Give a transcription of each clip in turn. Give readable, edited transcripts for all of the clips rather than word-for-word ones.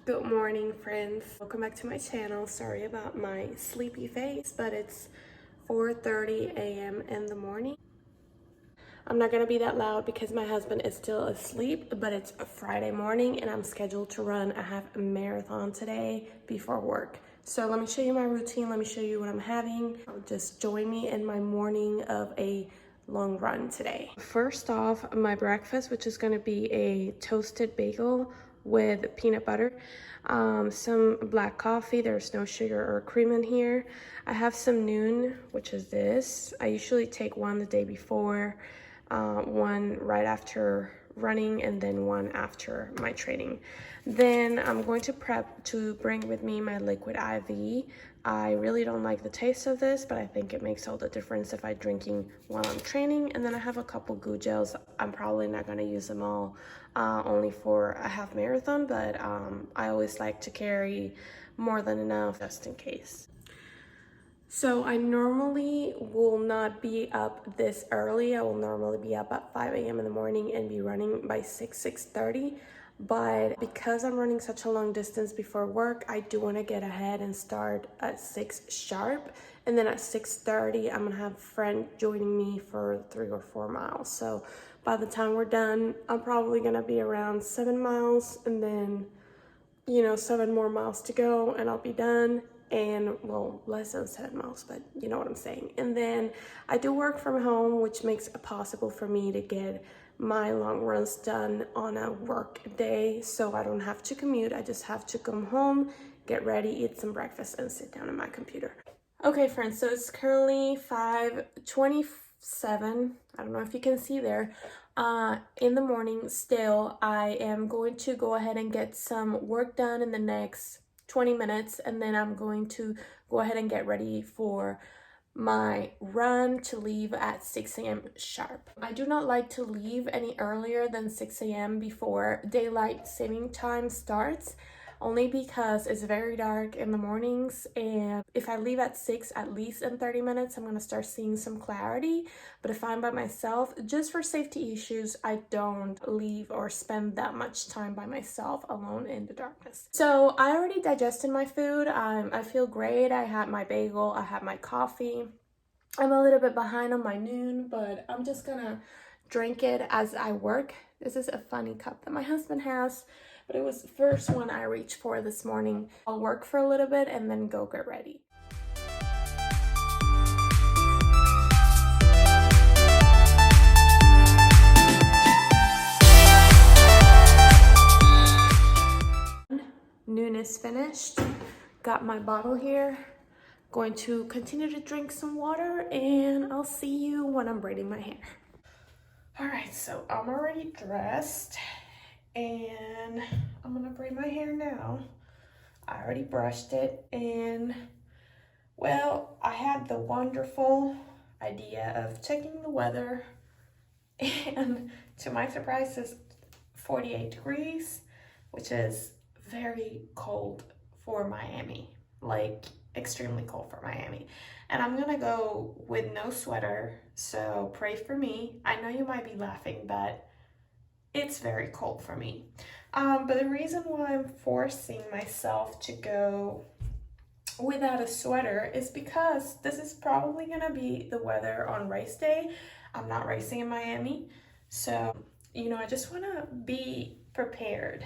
Good morning, friends. Welcome back to my channel. Sorry about my sleepy face, but it's 4:30 a.m. in the morning. I'm not gonna be that loud because my husband is still asleep, but it's a Friday morning and I'm scheduled to run a half marathon today before work. So let me show you my routine. Let me show you what I'm having. Just join me in my morning of a long run today. First off, my breakfast, which is gonna be a toasted bagel with peanut butter, some black coffee. There's no sugar or cream in here. I have some noon, which is this. I usually take one the day before, one right after running, and then one after my training. Then I'm going to prep to bring with me my liquid IV. I really don't like the taste of this, but I think it makes all the difference if I'm drinking while I'm training. And then I have a couple goo gels. I'm probably not going to use them all, only for a half marathon, but I always like to carry more than enough just in case. So I normally will not be up this early. I will normally be up at 5 a.m. in the morning and be running by 6:30. But because I'm running such a long distance before work, I do want to get ahead and start at 6 sharp. And then at 6:30, I'm gonna have a friend joining me for 3 or 4 miles. So by the time we're done, I'm probably gonna be around 7 miles, and then 7 more miles to go and I'll be done. And well, less than 7 miles, but you know what I'm saying. And then I do work from home, which makes it possible for me to get my long runs done on a work day, so I don't have to commute. I just have to come home, get ready, eat some breakfast, and sit down at my computer. Okay, friends, so it's currently 5:27. I don't know if you can see there. In the morning still. I am going to go ahead and get some work done in the next 20 minutes, and then I'm going to go ahead and get ready for my run to leave at 6 a.m. sharp. I do not like to leave any earlier than 6 a.m. before daylight saving time starts, only because it's very dark in the mornings, and if I leave at 6, at least in 30 minutes, I'm going to start seeing some clarity. But if I'm by myself, just for safety issues, I don't leave or spend that much time by myself alone in the darkness. So I already digested my food. I feel great. I had my bagel, I had my coffee. I'm a little bit behind on my noon, but I'm just gonna drink it as I work. This is a funny cup that my husband has, but it was the first one I reached for this morning. I'll work for a little bit and then go get ready. Noon is finished. Got my bottle here. Going to continue to drink some water, and I'll see you when I'm braiding my hair. All right, so I'm already dressed and I'm gonna braid my hair now. I already brushed it, and well, I had the wonderful idea of checking the weather, and to my surprise, it's 48 degrees, which is very cold for Miami, like extremely cold for Miami. And I'm gonna go with no sweater, so pray for me. I know you might be laughing, but it's very cold for me. But the reason why I'm forcing myself to go without a sweater is because this is probably gonna be the weather on race day. I'm not racing in Miami, so I just wanna be prepared,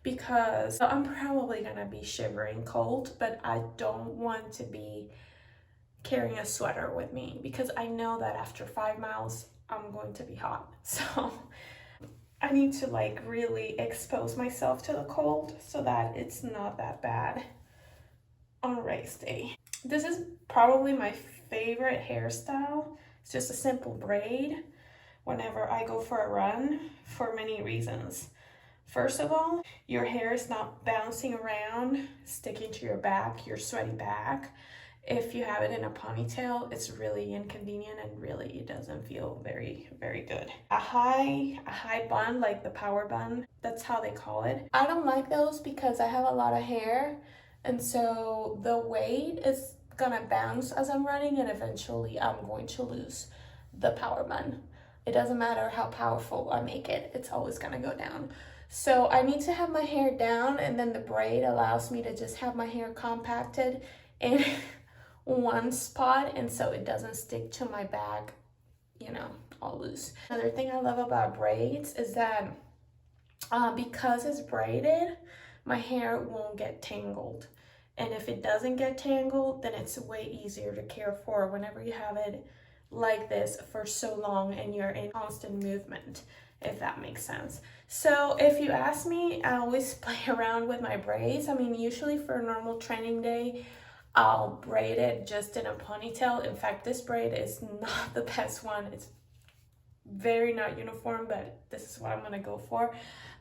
because I'm probably gonna be shivering cold, but I don't want to be carrying a sweater with me because I know that after 5 miles I'm going to be hot. So I need to really expose myself to the cold so that it's not that bad on race day. This is probably my favorite hairstyle. It's just a simple braid whenever I go for a run, for many reasons. First of all, your hair is not bouncing around, sticking to your back, your sweaty back. If you have it in a ponytail, it's really inconvenient, and really it doesn't feel very, very good. A high bun, like the power bun, that's how they call it. I don't like those because I have a lot of hair, and so the weight is gonna bounce as I'm running, and eventually I'm going to lose the power bun. It doesn't matter how powerful I make it, it's always gonna go down. So I need to have my hair down, and then the braid allows me to just have my hair compacted in one spot, and so it doesn't stick to my back, you know, all loose. Another thing I love about braids is that because it's braided, my hair won't get tangled. And if it doesn't get tangled, then it's way easier to care for whenever you have it like this for so long and you're in constant movement, if that makes sense. So if you ask me, I always play around with my braids. I mean, usually for a normal training day, I'll braid it just in a ponytail. In fact, this braid is not the best one. It's very not uniform, but this is what I'm gonna go for.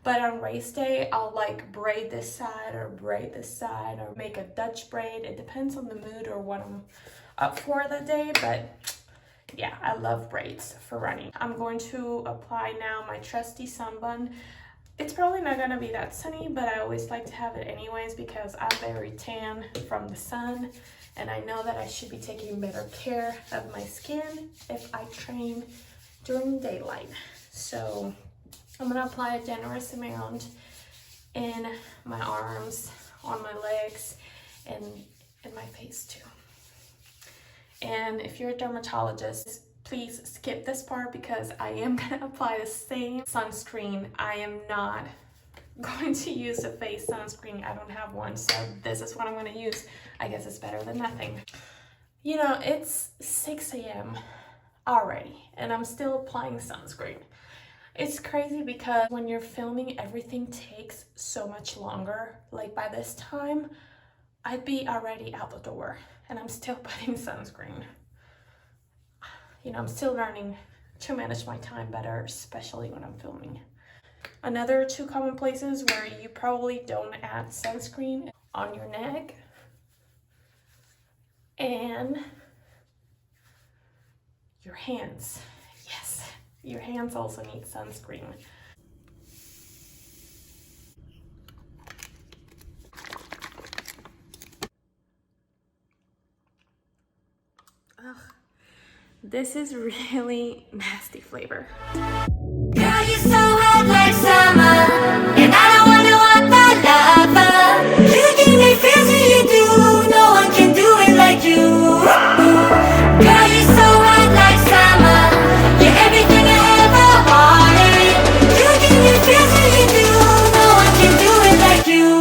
But on race day, I'll like braid this side or braid this side or make a Dutch braid. It depends on the mood or what I'm up for the day, but yeah, I love braids for running. I'm going to apply now my trusty sunbun. It's probably not gonna be that sunny, but I always like to have it anyways because I'm very tan from the sun, and I know that I should be taking better care of my skin if I train during daylight. So I'm gonna apply a generous amount in my arms, on my legs, and in my face too. And if you're a dermatologist, please skip this part because I am gonna apply the same sunscreen. I am not going to use a face sunscreen. I don't have one, so this is what I'm gonna use. I guess it's better than nothing. You know, it's 6 a.m. already, and I'm still applying sunscreen. It's crazy because when you're filming, everything takes so much longer. Like by this time, I'd be already out the door and I'm still putting sunscreen. You know, I'm still learning to manage my time better, especially when I'm filming. Another 2 common places where you probably don't add sunscreen: on your neck and your hands. Yes, your hands also need sunscreen. Ugh, this is really nasty flavor. Girl, you're so hot like summer, and I don't wanna want that lover. You give me feels that you do, no one can do it like you. Girl, you're so hot like summer, you're everything I ever wanted. You give me feels that you do, no one can do it like you.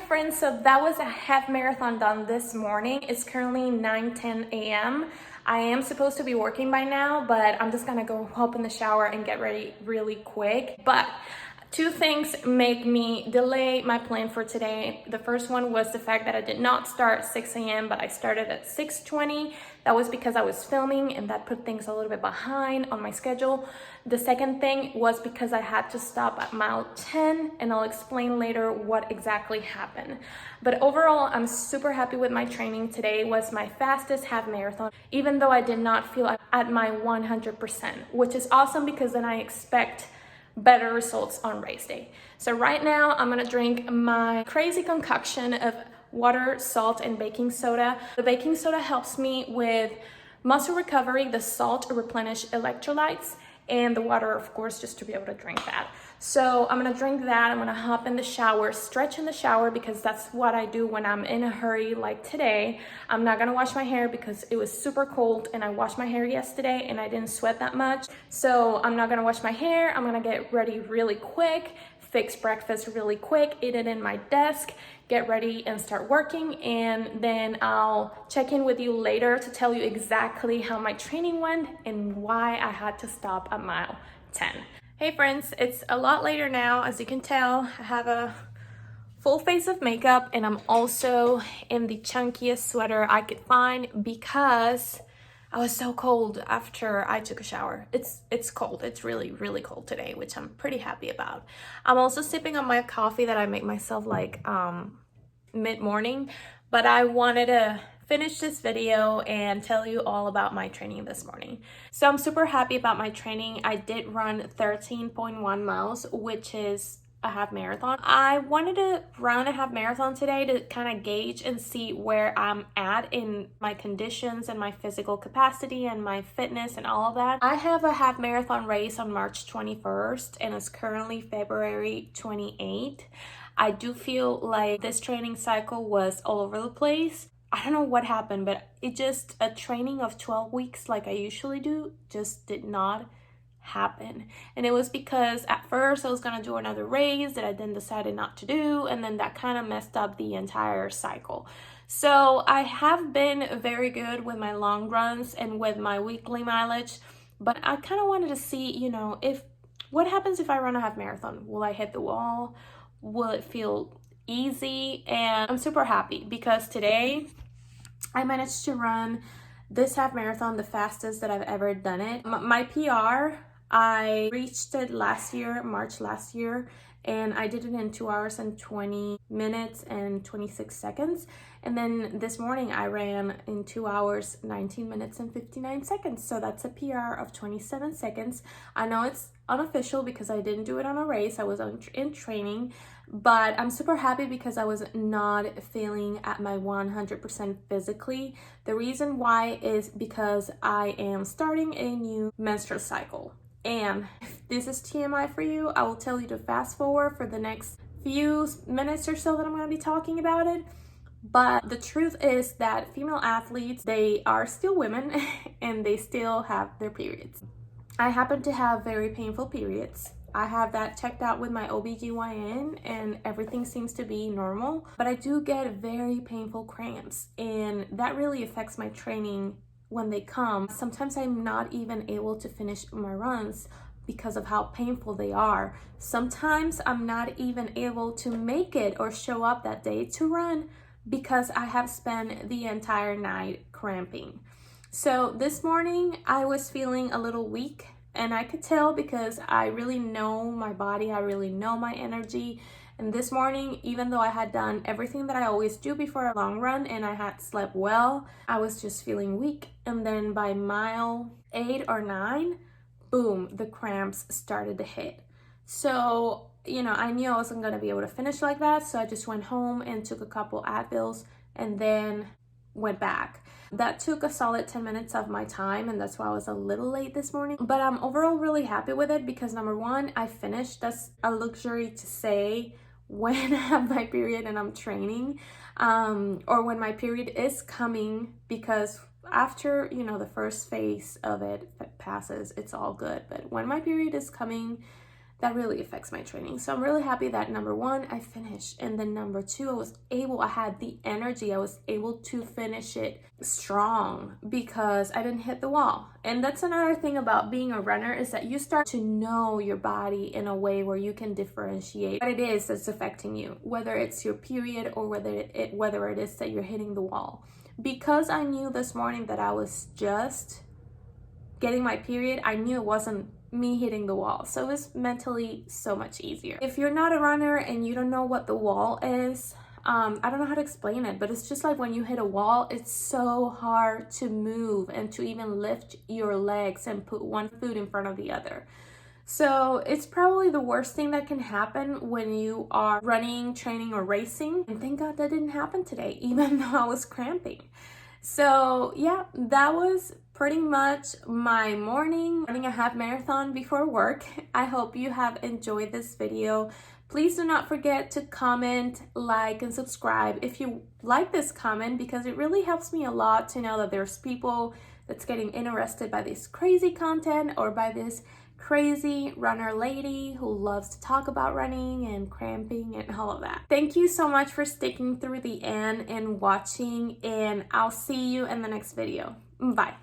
Friends, so that was a half marathon done this morning. It's currently 9:10 a.m. I am supposed to be working by now, but I'm just gonna go hop in the shower and get ready really quick. But 2 things make me delay my plan for today. The first one was the fact that I did not start at 6 a.m., but I started at 6:20. That was because I was filming, and that put things a little bit behind on my schedule. The second thing was because I had to stop at mile 10, and I'll explain later what exactly happened. But overall, I'm super happy with my training. Today was my fastest half marathon, even though I did not feel at my 100%, which is awesome because then I expect better results on race day. So right now I'm gonna drink my crazy concoction of water, salt, and baking soda. The baking soda helps me with muscle recovery, the salt replenish electrolytes, and the water, of course, just to be able to drink that. So I'm gonna drink that. I'm gonna hop in the shower, stretch in the shower, because that's what I do when I'm in a hurry like today. I'm not gonna wash my hair because it was super cold, and I washed my hair yesterday and I didn't sweat that much. So I'm not gonna wash my hair. I'm gonna get ready really quick, fix breakfast really quick, eat it in my desk, get ready and start working, and then I'll check in with you later to tell you exactly how my training went and why I had to stop at mile 10. Hey friends, it's a lot later now. As you can tell, I have a full face of makeup, and I'm also in the chunkiest sweater I could find because I was so cold after I took a shower. It's cold. It's really, really cold today, which I'm pretty happy about. I'm also sipping on my coffee that I make myself like mid-morning, but I wanted to finish this video and tell you all about my training this morning. So I'm super happy about my training. I did run 13.1 miles, which is a half marathon. I wanted to run a half marathon today to kind of gauge and see where I'm at in my conditions and my physical capacity and my fitness and all of that. I have a half marathon race on March 21st and it's currently February 28th. I do feel like this training cycle was all over the place. I don't know what happened, but a training of 12 weeks like I usually do just did not happen. And it was because at first I was gonna do another race that I then decided not to do, and then that kind of messed up the entire cycle. So I have been very good with my long runs and with my weekly mileage, but I kind of wanted to see, if what happens if I run a half marathon? Will I hit the wall? Will it feel easy? And I'm super happy because today I managed to run this half marathon the fastest that I've ever done it. My PR, I reached it March last year, and I did it in 2 hours and 20 minutes and 26 seconds. And then this morning I ran in 2 hours, 19 minutes and 59 seconds. So that's a PR of 27 seconds. I know it's unofficial because I didn't do it on a race. I was in training, but I'm super happy because I was not feeling at my 100% physically. The reason why is because I am starting a new menstrual cycle. And if this is TMI for you, I will tell you to fast forward for the next few minutes or so that I'm going to be talking about it. But the truth is that female athletes, they are still women and they still have their periods. I happen to have very painful periods. I have that checked out with my OBGYN and everything seems to be normal. But I do get very painful cramps and that really affects my training when they come. Sometimes I'm not even able to finish my runs because of how painful they are. Sometimes I'm not even able to make it or show up that day to run because I have spent the entire night cramping. So this morning I was feeling a little weak, and I could tell because I really know my body, I really know my energy. And this morning, even though I had done everything that I always do before a long run and I had slept well, I was just feeling weak. And then by mile 8 or 9, boom, the cramps started to hit. So, I knew I wasn't gonna be able to finish like that. So I just went home and took a couple Advils and then went back. That took a solid 10 minutes of my time, and that's why I was a little late this morning. But I'm overall really happy with it because number one, I finished. That's a luxury to say when I have my period and I'm training, or when my period is coming, because after, the first phase of it passes, it's all good. But when my period is coming, that really affects my training. So I'm really happy that number one, I finished. And then number two, I had the energy. I was able to finish it strong because I didn't hit the wall. And that's another thing about being a runner is that you start to know your body in a way where you can differentiate what it is that's affecting you, whether it's your period or whether it is that you're hitting the wall. Because I knew this morning that I was just getting my period, I knew it wasn't me hitting the wall. So it was mentally so much easier. If you're not a runner and you don't know what the wall is, I don't know how to explain it, but it's just like when you hit a wall, it's so hard to move and to even lift your legs and put one foot in front of the other. So it's probably the worst thing that can happen when you are running, training, or racing. And thank God that didn't happen today, even though I was cramping. So yeah, that was pretty much my morning, running a half marathon before work. I hope you have enjoyed this video. Please do not forget to comment, like, and subscribe if you like this comment, because it really helps me a lot to know that there's people that's getting interested by this crazy content or by this crazy runner lady who loves to talk about running and cramping and all of that. Thank you so much for sticking through the end and watching, and I'll see you in the next video. Bye.